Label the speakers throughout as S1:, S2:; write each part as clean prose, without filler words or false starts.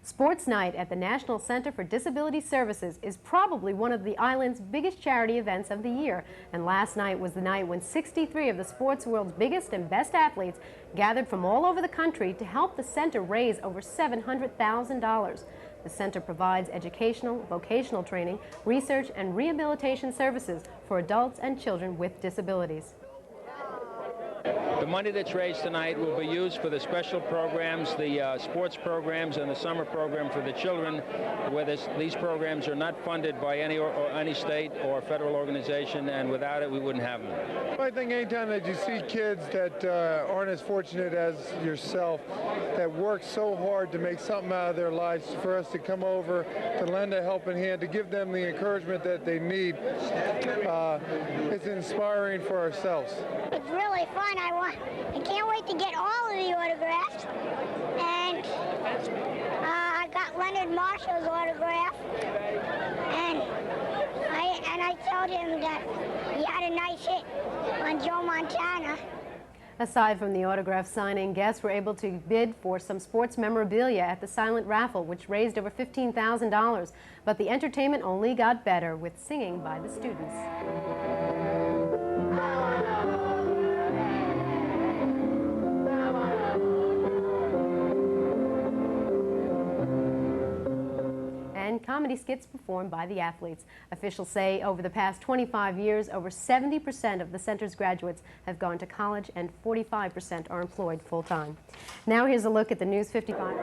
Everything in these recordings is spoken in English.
S1: Sports Night at the National Center for Disability Services is probably one of the island's biggest charity events of the year. And last night was the night when 63 of the sports world's biggest and best athletes gathered from all over the country to help the center raise over $700,000. The center provides educational, vocational training, research, and rehabilitation services for adults and children with disabilities.
S2: The money that's raised tonight will be used for the special programs, the sports programs, and the summer program for the children, where these programs are not funded by any state or federal organization, and without it, we wouldn't have them.
S3: I think anytime that you see kids that aren't as fortunate as yourself, that work so hard to make something out of their lives, for us to come over, to lend a helping hand, to give them the encouragement that they need, it's inspiring for ourselves.
S4: It's really fun. I can't wait to get all of the autographs. And I got Leonard Marshall's autograph. And I told him that he had a nice hit on Joe Montana.
S1: Aside from the autograph signing, guests were able to bid for some sports memorabilia at the silent raffle, which raised over $15,000. But the entertainment only got better with singing by the students. And comedy skits performed by the athletes. Officials say over the past 25 years, over 70% of the center's graduates have gone to college and 45% are employed full-time. Now here's a look at the News 55.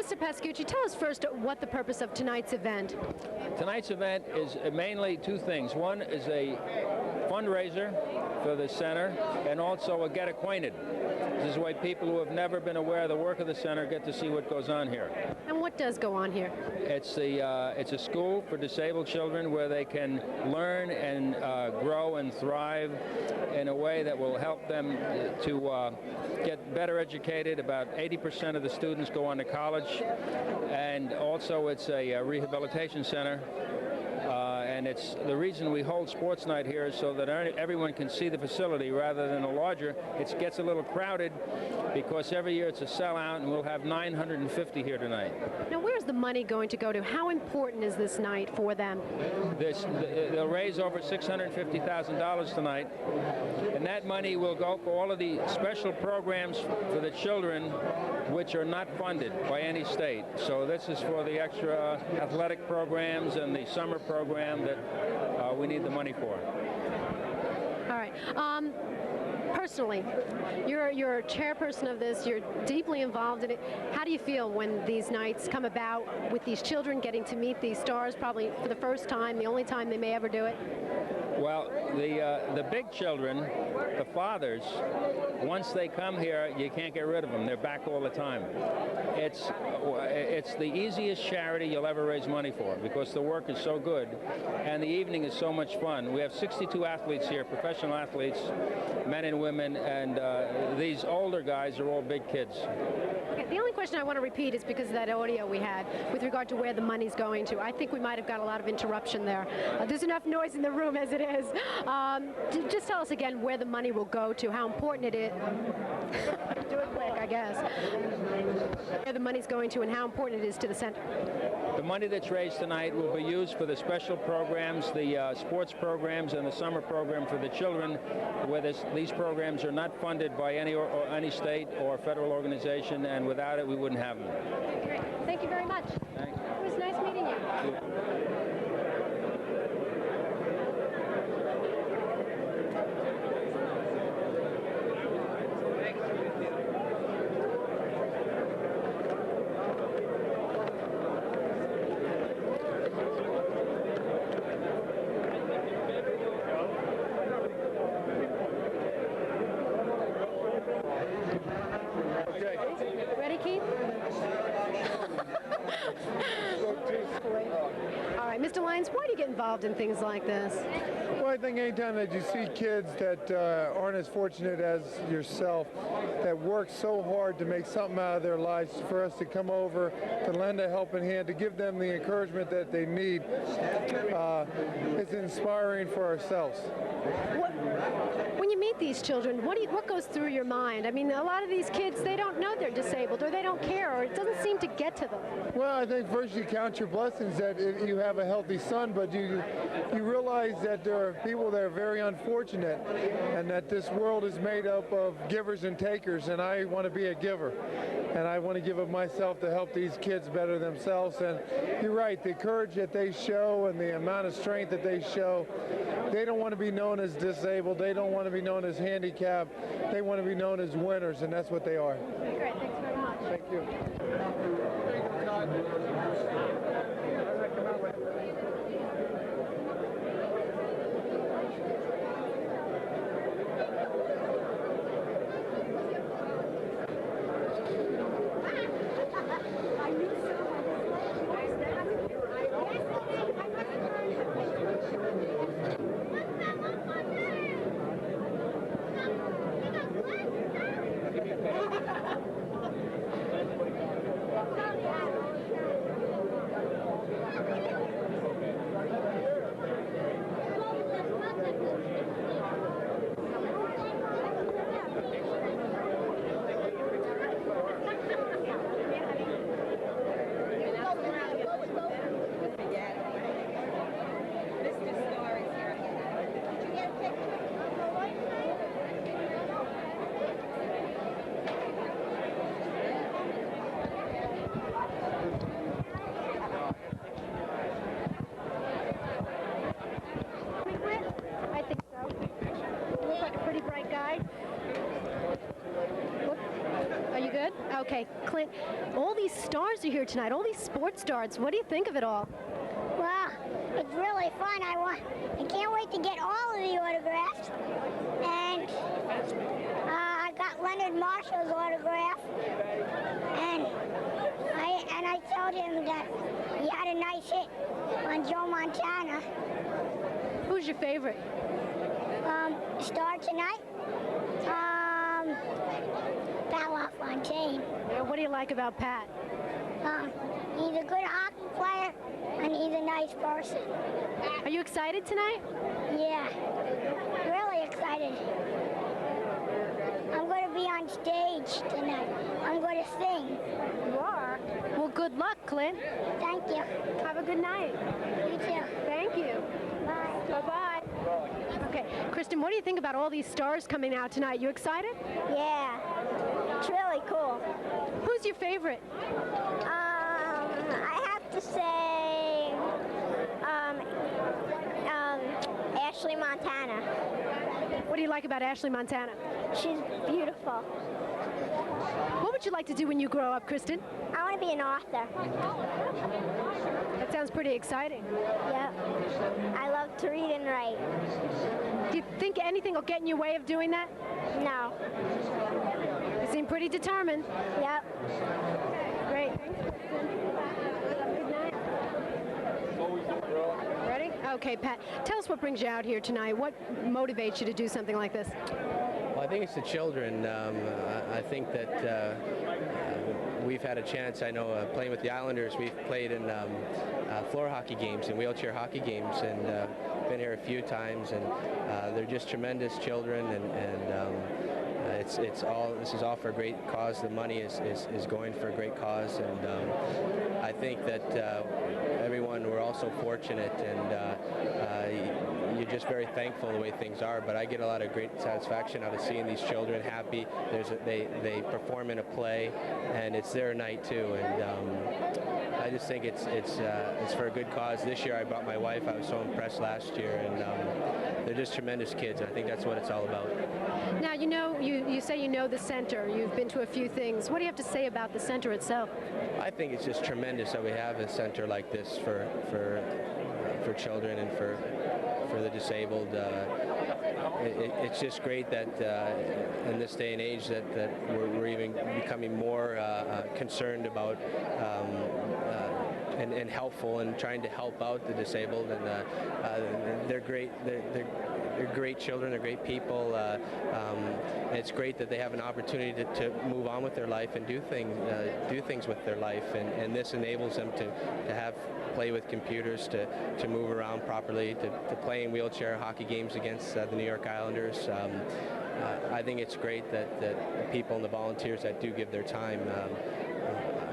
S1: Mr. Pascucci, tell us first what the purpose of tonight's event.
S2: Tonight's event is mainly two things. One is a fundraiser for the center and also a get acquainted. This is why people who have never been aware of the work of the center get to see what goes on here.
S1: And what does go on here?
S2: It's a school for disabled children where they can learn and grow and thrive in a way that will help them to get better educated. About 80% of the students go on to college, and also it's a rehabilitation center. And it's the reason we hold sports night here is so that everyone can see the facility rather than a larger. It gets a little crowded because every year it's a sellout, and we'll have 950 here tonight.
S1: Now, where's the money going to go to? How important is this night for them?
S2: They'll raise over $650,000 tonight, and that money will go for all of the special programs for the children which are not funded by any state. So this is for the extra athletic programs and the summer program that we need the money for.
S1: All right. Personally, you're a chairperson of this. You're deeply involved in it. How do you feel when these nights come about with these children getting to meet these stars probably for the first time, the only time they may ever do it?
S2: Well, the big children, the fathers, once they come here, you can't get rid of them. They're back all the time. It's the easiest charity you'll ever raise money for because the work is so good and the evening is so much fun. We have 62 athletes here, professional athletes, men and women, and these older guys are all big kids.
S1: Okay, the only question I want to repeat is because of that audio we had with regard to where the money's going to. I think we might have got a lot of interruption there. There's enough noise in the room as it is. Just tell us again where the money will go to, how important it is. Do it quick, I guess. Where the money's going to and how important it is to the center.
S2: The money that's raised tonight will be used for the special programs, the sports programs, and the summer program for the children, where these programs are not funded by any state or federal organization, and without it, we wouldn't have them.
S1: Great. Thank you very much.
S2: Thanks.
S1: It was nice meeting you. Ready, Keith? All right, Mr. Lyons, why do you get involved in things like this?
S3: Well, I think anytime that you see kids that aren't as fortunate as yourself, that work so hard to make something out of their lives, for us to come over, to lend a helping hand, to give them the encouragement that they need, it's inspiring for ourselves.
S1: When you meet these children, what goes through your mind? I mean, a lot of these kids, they don't know they're disabled, or they don't care, or it doesn't seem to get to them.
S3: Well, I think first you count your blessings that you have a healthy son, but you realize that there are people that are very unfortunate, and that this world is made up of givers and takers, and I want to be a giver. And I want to give of myself to help these kids better themselves. And you're right, the courage that they show and the amount of strength that they show, they don't want to be known as disabled. They don't want to be known as handicapped. They want to be known as winners, and that's what they are.
S1: Great, thanks very much.
S3: Thank you.
S1: Good? Okay, Clint, all these stars are here tonight, all these sports stars. What do you think of it all?
S4: Well, it's really fun. I can't wait to get all of the autographs. And I got Leonard Marshall's autograph. And I told him that he had a nice hit on Joe Montana.
S1: Who's your favorite?
S4: Star tonight. Pat LaFontaine.
S1: What do you like about Pat?
S4: He's a good hockey player, and he's a nice person.
S1: Are you excited tonight?
S4: Yeah, really excited. I'm going to be on stage tonight. I'm going to sing.
S1: You are? Well, good luck, Clint.
S4: Thank you.
S1: Have a good night.
S4: You too.
S1: Thank you.
S4: Bye.
S1: Bye-bye. Okay, Kristen, what do you think about all these stars coming out tonight? You excited?
S4: Yeah, it's really cool.
S1: Who's your favorite?
S4: I have to say, Ashley Montana.
S1: What do you like about Ashley Montana?
S4: She's beautiful.
S1: What would you like to do when you grow up, Kristen?
S4: I want to be an author.
S1: That sounds pretty exciting.
S4: Yep. I love to read and write.
S1: Do you think anything will get in your way of doing that?
S4: No.
S1: You seem pretty determined.
S4: Yep.
S1: Great. Good night. Ready? Okay, Pat. Tell us what brings you out here tonight. What motivates you to do something like this?
S5: Well, I think it's the children. I think that we've had a chance. I know playing with the Islanders, we've played in floor hockey games and wheelchair hockey games, and been here a few times. And they're just tremendous children, and it's all. This is all for a great cause. The money is going for a great cause, and I think that everyone, we're also fortunate, and you're just very thankful the way things are. But I get a lot of great satisfaction out of seeing these children happy. They perform in a play, and it's their night too. And I just think it's for a good cause. This year I brought my wife. I was so impressed last year, and they're just tremendous kids. I think that's what it's all about.
S1: Now, you say you know the center. You've been to a few things. What do you have to say about the center itself?
S5: I think it's just tremendous that we have a center like this for children and for the disabled. It's just great that in this day and age that we're even becoming more concerned about and helpful and trying to help out the disabled. And they're great. They're great children. They're great people. And it's great that they have an opportunity to move on with their life and do things with their life. And this enables them to play with computers, to move around properly, to play in wheelchair hockey games against the New York Islanders. I think it's great that the people and the volunteers that do give their time.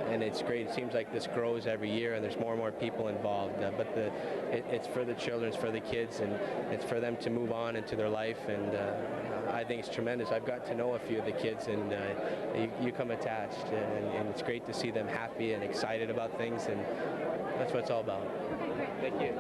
S5: And it's great. It seems like this grows every year, and there's more and more people involved. But it's for the children, it's for the kids, and it's for them to move on into their life. And I think it's tremendous. I've got to know a few of the kids, and you come attached, and it's great to see them happy and excited about things, and that's what it's all about. Thank you.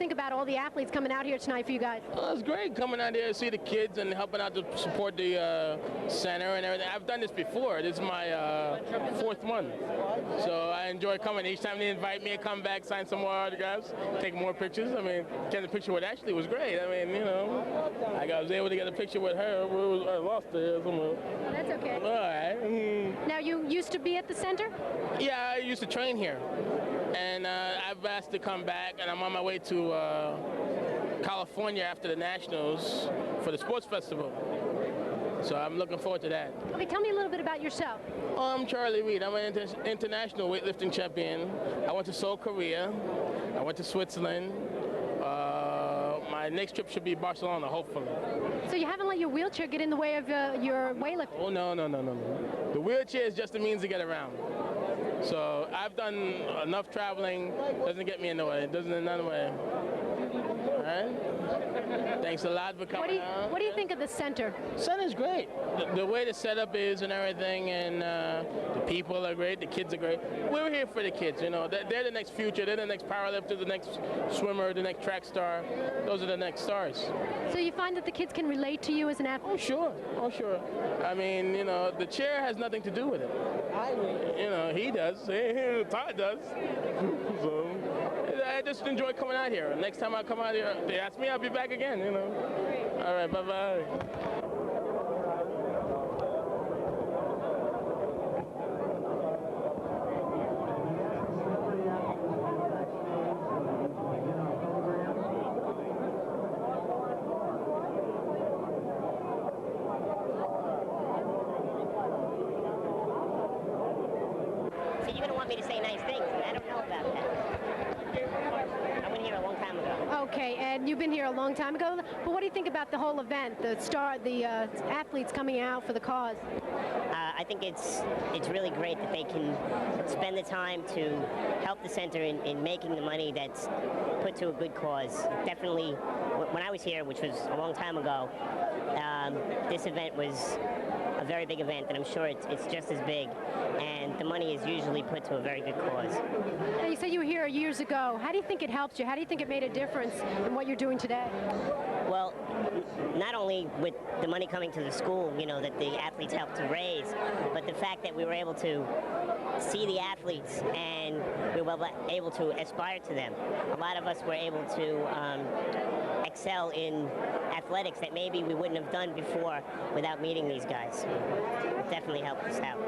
S1: think about all the athletes coming out here tonight for you guys?
S6: It's great coming out here to see the kids and helping out to support the center and everything. I've done this before. This is my fourth one. So I enjoy coming. Each time they invite me to come back, sign some more autographs, take more pictures. I mean, getting a picture with Ashley was great. I mean, you know, I was able to get a picture with her. I lost her somewhere.
S1: That's okay.
S6: All right.
S1: Now, you used to be at the center?
S6: Yeah, I used to train here. And I've asked to come back, and I'm on my way to California after the Nationals for the Sports Festival. So I'm looking forward to that.
S1: Okay, tell me a little bit about yourself.
S6: I'm Charlie Reed. I'm an international weightlifting champion. I went to Seoul, Korea. I went to Switzerland. My next trip should be Barcelona, hopefully.
S1: So you haven't let your wheelchair get in the way of your weightlifting?
S6: Oh, no. The wheelchair is just a means to get around. So I've done enough traveling. Doesn't get me in the way. It doesn't in none way. All right. Thanks a lot for coming out.
S1: What do you think of the center?
S6: Center's great. The way the setup is and everything, and the people are great. The kids are great. We're here for the kids. You know, they're the next future. They're the next powerlifter, the next swimmer, the next track star. Those are the next stars.
S1: So you find that the kids can relate to you as an athlete?
S6: Oh, sure. I mean, you know, the chair has nothing to do with it. You know, he does. Todd does. So I just enjoy coming out here. Next time I come out here, they ask me, I'll be back again, you know. All right, bye-bye.
S7: So you're going to want me to say nice things, and I don't know about that. I went here a long time ago.
S1: Okay, and you've been here a long time ago, but what do you think about the whole event, the athletes coming out for the cause?
S7: I think it's really great that they can spend the time to help the center in making the money that's put to a good cause. Definitely, when I was here, which was a long time ago, this event was a very big event, and I'm sure it's just as big, and the money is usually put to a very good cause.
S1: Now, you said you were here years ago. How do you think it helped you? How do you think it made a difference in what you're doing today?
S7: Well, not only with the money coming to the school, you know, that the athletes helped to raise, but the fact that we were able to see the athletes and we were able to aspire to them. A lot of us were able to excel in athletics that maybe we wouldn't have done before without meeting these guys. It definitely helped us out.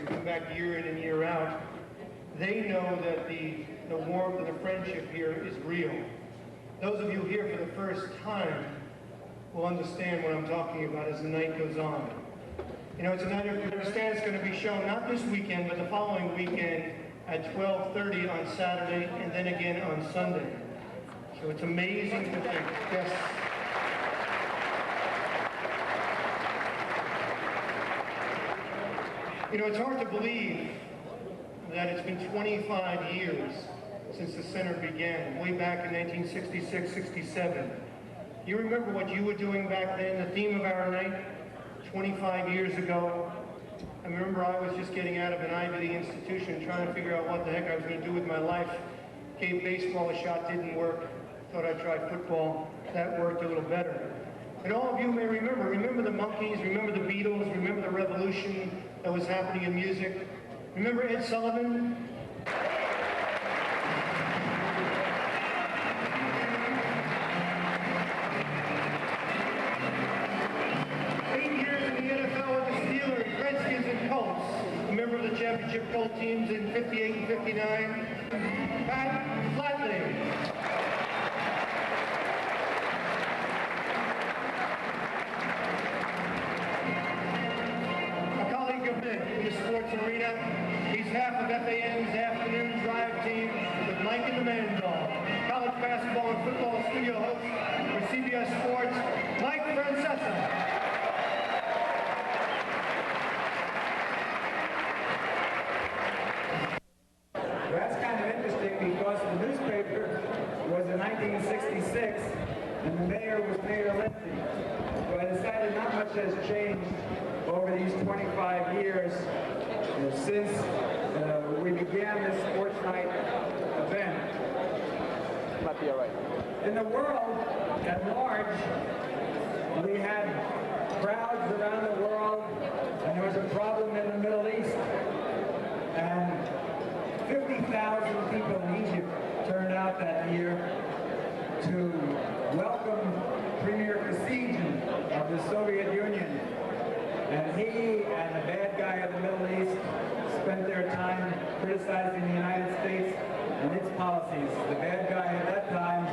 S8: Come back year in and year out, they know that the warmth and the friendship here is real. Those of you here for the first time will understand what I'm talking about as the night goes on. You know, it's a night you understand it's going to be shown not this weekend, but the following weekend at 12:30 on Saturday and then again on Sunday. So it's amazing to think. Yes. You know, it's hard to believe that it's been 25 years since the center began, way back in 1966, 67. You remember what you were doing back then, the theme of our night, 25 years ago? I remember I was just getting out of an Ivy League institution trying to figure out what the heck I was going to do with my life. Gave baseball a shot, didn't work. Thought I'd try football. That worked a little better. And all of you may remember the Monkees, remember the Beatles, remember the revolution that was happening in music. Remember Ed Sullivan? 8 years in the NFL with the Steelers, Redskins, and Colts. Remember the championship Colt teams in 58 and 59? Pat Flatling. In the sports arena. He's half of FAN's afternoon drive team with Mike and the Man Dog. College basketball and football studio host for CBS Sports, Mike Francesa.
S9: That's kind of interesting because the newspaper was in 1966 and the mayor was Mayor Lindsay. So I decided not much has changed over these 25 years since we began this sports night event.
S10: Might be all right.
S9: In the world at large, we had crowds around the world, and there was a problem in the Middle East, and 50,000 people in Egypt turned out that year to welcome Premier Kosygin of the Soviet Union. And he and the bad guy of the Middle East spent their time criticizing the United States and its policies. The bad guy at that time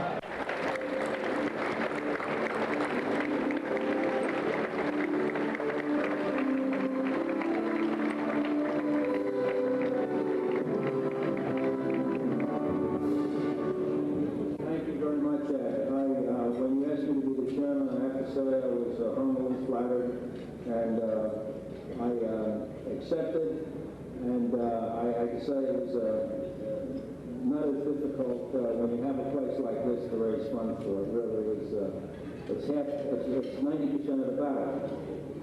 S11: Thank you very much, Ed. When you asked me to be the chairman, I have to say I was humbly flattered. And I accepted, and I can say it was not as difficult when you have a place like this to raise funds for. It really is. It's 90% of the battle.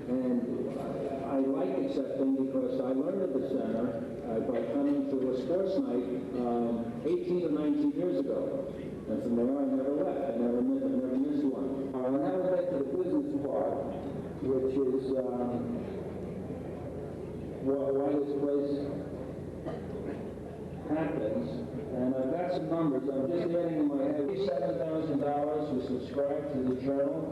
S11: And I like accepting because I learned at the center by coming to a sports night 18 or 19 years ago. And from there I never left. I never missed one. I'll now get to the business part, which is why this place happens. And I've got some numbers. I'm just adding in my head. $7,000 who subscribe to the journal.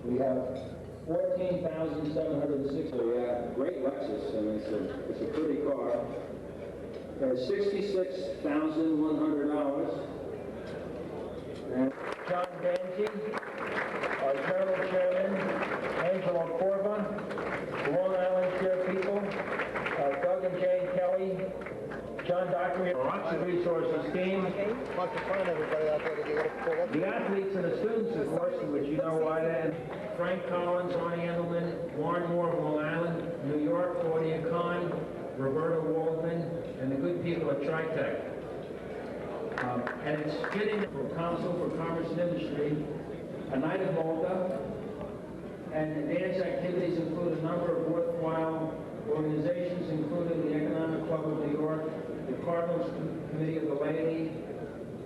S11: We have 14,760. Yeah, great Lexus. I mean, it's a pretty car. $66,100. And John Banji, our journal chairman, Angelo Corva, the Long Island Care people, Doug and Jane Kelly, John Dockery, our Oxford Resources team, the athletes and the students, of course, which you know why that. Frank Collins, Arnie Endelman, Warren Moore of Long Island, New York, Claudia Kahn, Roberta Waldman, and the good people at TriTech. And it's fitting for Council for Commerce and Industry, a night of Malta, and the dance activities include a number of worthwhile organizations, including the Economic Club of New York, the Cardinals Committee of the Laity.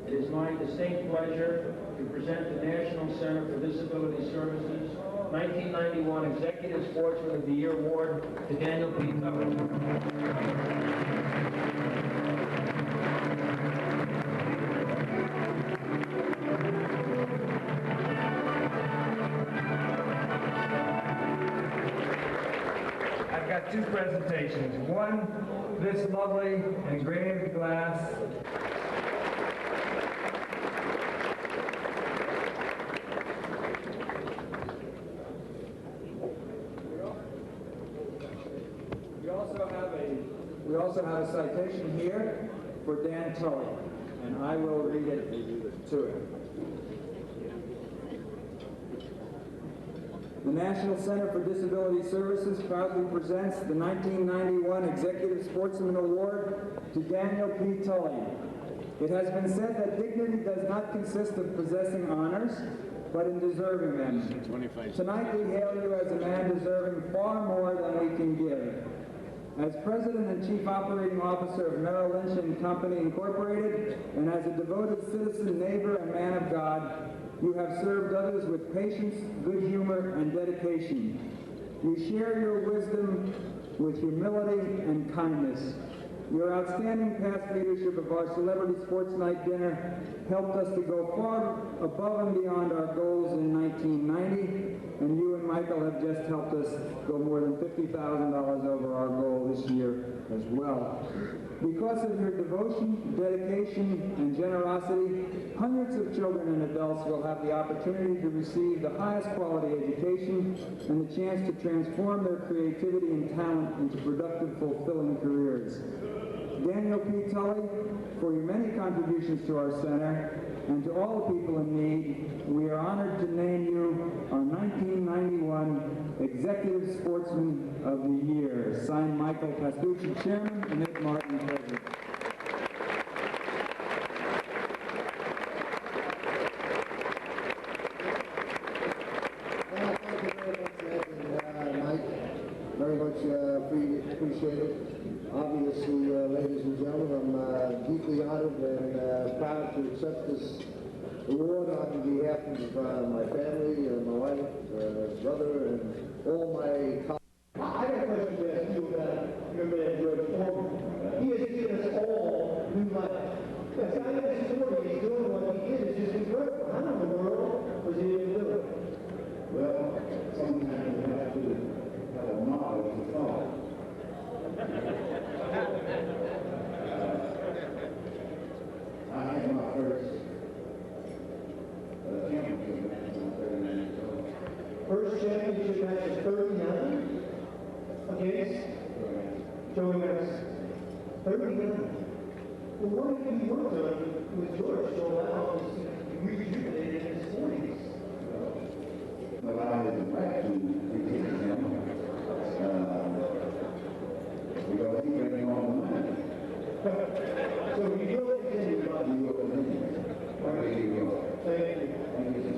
S11: It is my distinct pleasure to present the National Center for Disability Services 1991 Executive Sportsman of the Year Award to Daniel P. Tucker.
S9: I've got two presentations. One, this lovely engraved glass. We also have a citation here for Dan Tully, and I will read it to him. The National Center for Disability Services proudly presents the 1991 Executive Sportsman Award to Daniel P. Tully,
S12: It has been said that dignity does not consist of possessing honors, but in deserving them. Tonight we hail you as a man deserving far more than we can give. As President and Chief Operating Officer of Merrill Lynch and Company Incorporated, and as a devoted citizen, neighbor, and man of God, you have served others with patience, good humor, and dedication. You share your wisdom with humility and kindness. Your outstanding past leadership of our Celebrity Sports Night dinner helped us to go far above and beyond our goals in 1990, and you and Michael have just helped us go more than $50,000 over our goal this year as well. Because of your devotion, dedication, and generosity, hundreds of children and adults will have the opportunity to receive the highest quality education and the chance to transform their creativity and talent into productive, fulfilling careers. Daniel P. Tully, for your many contributions to our center, and to all the people in need, we are honored to name you our 1991 Executive Sportsman of the Year. Signed, Michael Pastucci, Chairman, and Nick Martin, President.
S13: Very much appreciate it. Obviously, ladies and gentlemen, I'm deeply honored and proud to accept this award on behalf of my family, my wife, brother, and all my colleagues. I got a question to ask you about your man, George Foreman. He has given us all new life. Yes, I know his story. He's doing what he did. It's just incredible. How in the world was he able to do it? Well, sometimes you have to have a knowledge of the thought. I had my first championship match when I was 39 years old. First championship match at 39? Against Joey Madison. 39? Well, what have you worked on with George to allow him to rejuvenate in his 40s? Well, I was glad to retain him. Because he bring all the money. So you will continue, you will continue. Thank you. Thank you.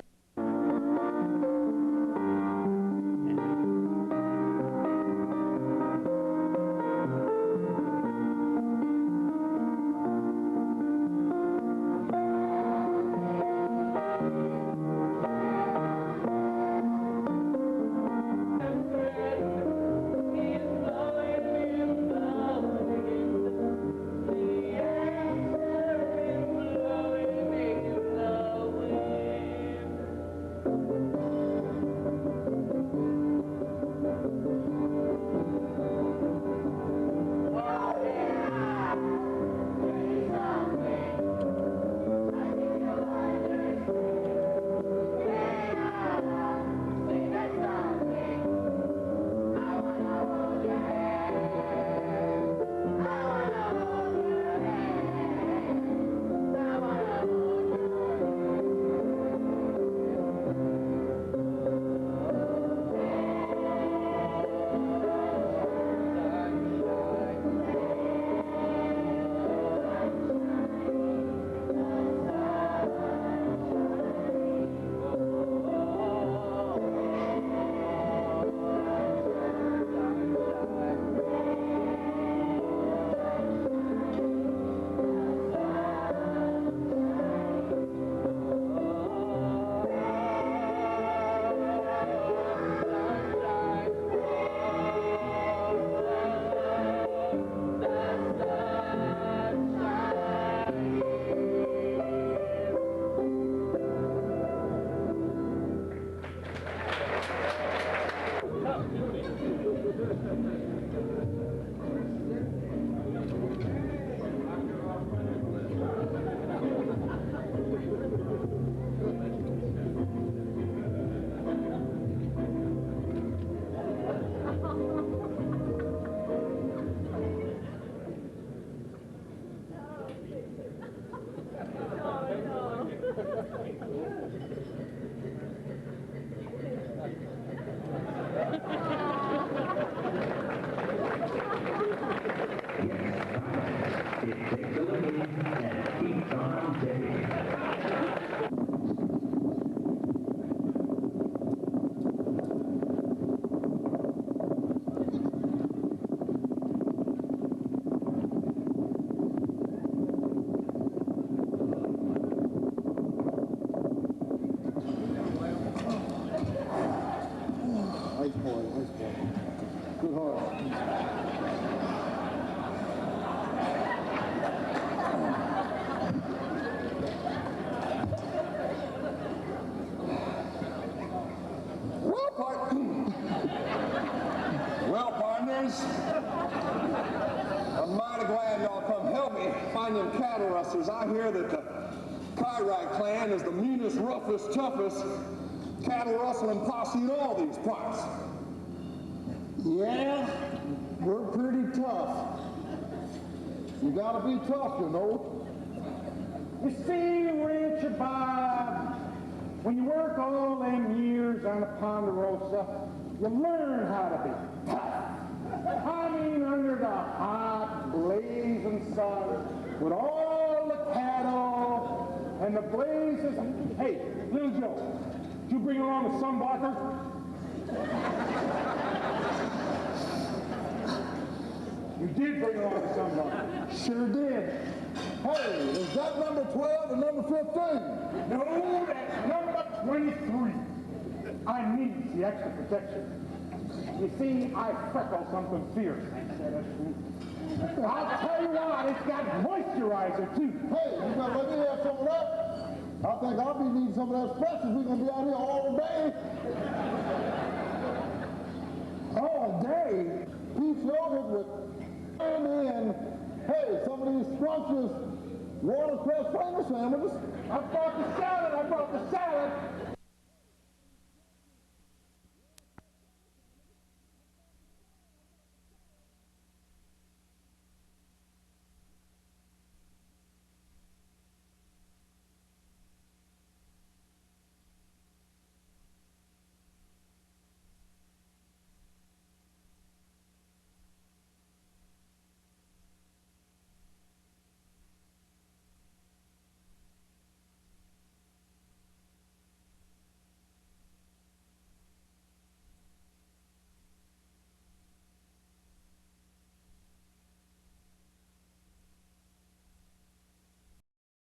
S14: cattle rustlers. I hear that the Kyrite clan is the meanest, roughest, toughest cattle rustling posse in all these parts.
S13: Yeah, we're pretty tough. You gotta be tough, you know.
S9: You see, Rancher Bob, when you work all them years on the Ponderosa, you learn how to be tough. I mean, under the hot, blazing sun, with all the cattle and the blazes. Hey, Little Joe, did you bring along a sunblocker? You did bring along a sunblocker.
S13: Sure did. Hey, is that number 12 or number 15?
S9: No, that's number 23. I need the extra protection. You see, I freckle something fierce. I'll tell you what, it's got moisturizer too.
S13: Hey, you gonna let me have some of that? I think I'll be needing some of that special. We're gonna be out here all day. All day? Peach yogurt with and hey, some of these scrumptious watercress finger sandwiches.
S9: I brought the salad.